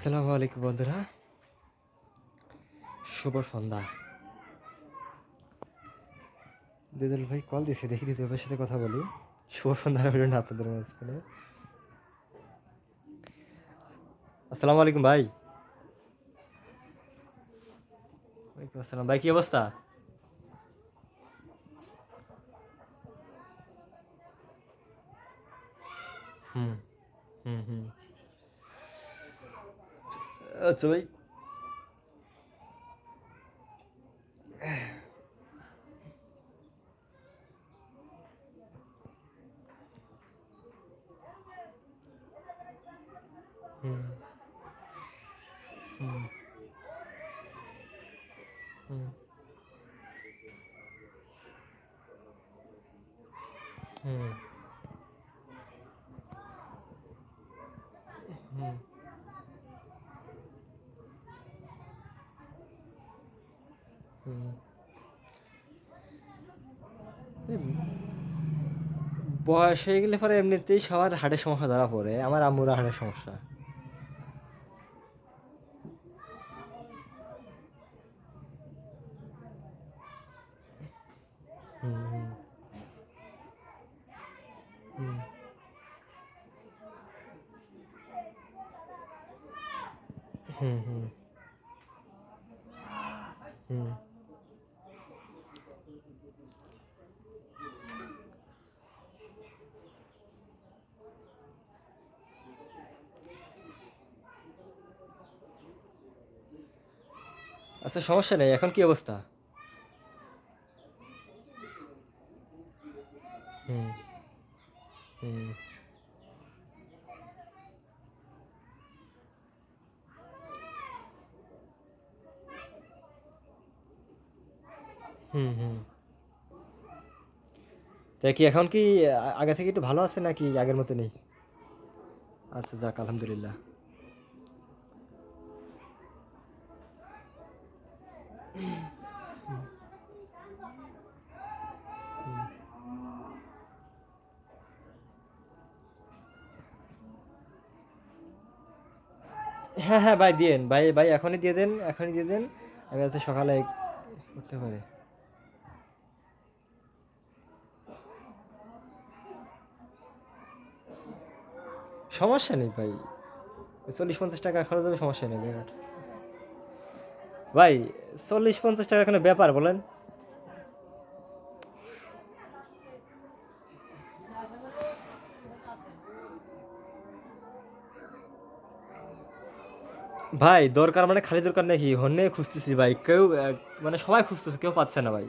আসসালামু আলাইকুম বন্ধুরা, শুভ সন্ধ্যা। দিদুল ভাই কল দিছে, দেখি দিদুল ভাইয়ের সাথে কথা বলি। শুভ সন্ধ্যা রইল না আপনাদের মাঝখানে। আসসালামু আলাইকুম ভাই। ওয়ালাইকুম আসসালাম ভাই, কি অবস্থা? হুম হুম হুম। আচ্ছা ভাই। হুম হুম হুম হুম হুম হুম। এই বয়স হয়ে গেলে পরে এমনিতেই সবার হার্টের সমস্যা ধরা পড়ে, আমার আম্মুর হার্টের সমস্যা। হুম হুম হুম হুম হুম হুম। আচ্ছা, সমস্যা নেই, এখন কি অবস্থা? হুম হুম হুম হুম। তাই কি এখন কি আগে থেকে একটু ভালো আছে নাকি আগের মতো নেই? আচ্ছা, যাক আলহামদুলিল্লাহ। হ্যাঁ হ্যাঁ ভাই, দিয়েন ভাই, ভাই এখনই দিয়ে দেন, এখনই দিয়ে দেন। আমি যাতে সকালে করতে পারি। সমস্যা নেই ভাই, 40-50 টাকা খরচ হবে, সমস্যা নেই ভাই। ভাই 40-50 টাকা কোনো ব্যাপার বলেন? ভাই দরকার মানে খালি দরকার নাকি, হন্যে খুঁজতেছি ভাই, কেউ মানে সবাই খুঁজতেছে, কেউ পাচ্ছে না ভাই।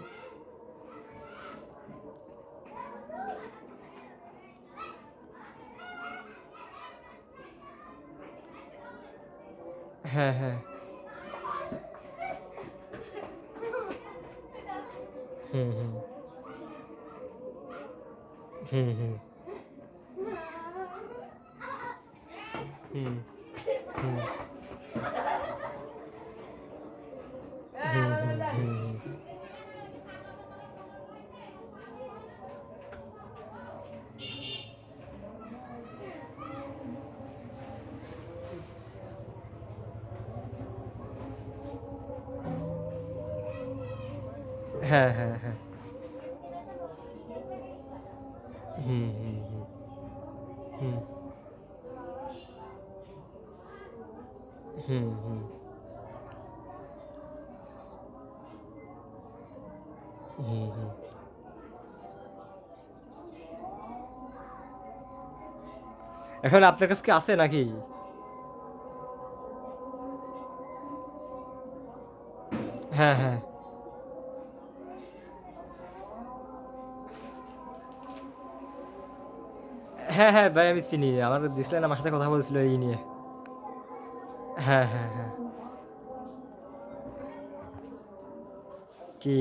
হ্যাঁ হ্যাঁ। হুম হুম হুম হুম হুম হুম হুম হুম হুম হুম। হ্যাঁ হ্যাঁ হ্যাঁ। হুম হুম হুম হুম হুম হুম হুম হুম। এখন আপনার কাছে কি আছে নাকি? হ্যাঁ হ্যাঁ হ্যাঁ হ্যাঁ ভাই, আমি চিনি, আমার দিছিলেন, আমার সাথে কথা বলছিল এই নিয়ে। হ্যাঁ হ্যাঁ হ্যাঁ। কি